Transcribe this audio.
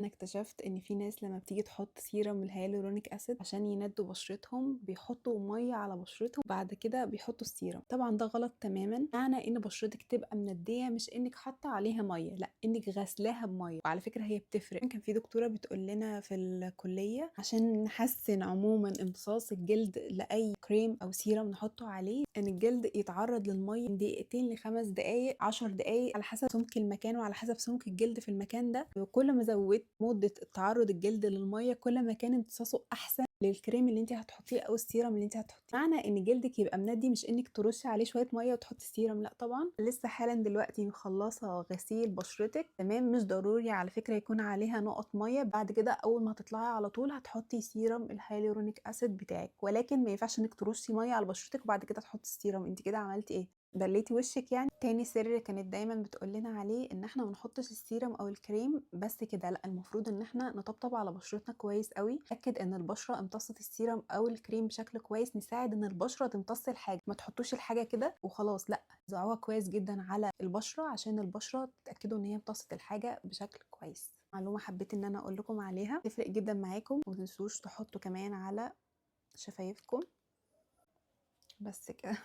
انا اكتشفت ان في ناس لما بتيجي تحط سيرم الهيالورونيك اسيد عشان يندوا بشرتهم بيحطوا ميه على بشرتهم بعد كده بيحطوا السيرم. طبعا ده غلط تماما. معنى ان بشرتك تبقى منديه مش انك حاطه عليها ميه، لا، انك غسلاها بميه. وعلى فكره هي بتفرق. كان في دكتوره بتقول لنا في الكليه عشان نحسن عموما امتصاص الجلد لاي كريم او سيرم نحطه عليه ان الجلد يتعرض للميه من دقيقتين ل5 دقائق 10 دقائق على حسب سمك المكان وعلى حسب سمك الجلد في المكان ده. وكل ما زودت مده تعرض الجلد للميه كل ما كان امتصاصه احسن للكريم اللي انت هتحطيه او السيرم اللي انت هتحطيه. معنى ان جلدك يبقى مندي مش انك ترشي عليه شويه ميه وتحطي السيرم، لا طبعا. لسه حالا دلوقتي مخلصه غسيل بشرتك تمام، مش ضروري على فكره يكون عليها نقط ميه. بعد كده اول ما تطلعي على طول هتحطي سيرم الهيالورونيك اسيد بتاعك، ولكن ما ينفعش انك ترشي ميه على بشرتك وبعد كده تحطي السيرم. انت كده عملتي ايه؟ بليتي وشك يعني. تاني سر كانت دايما بتقول لنا عليه ان احنا ما نحطش السيرم او الكريم بس كده، لا، المفروض ان احنا نطبطب على بشرتنا كويس قوي، نتاكد ان البشره امتصت السيرم او الكريم بشكل كويس، نساعد ان البشره تمتص الحاجه. ما تحطوش الحاجه كده وخلاص، لا، زعوها كويس جدا على البشره عشان البشره تتاكدوا ان هي امتصت الحاجه بشكل كويس. معلومه حبيت ان انا اقول لكم عليها تفرق جدا معاكم. وما تنسوش تحطوا كمان على شفايفكم. بس كده.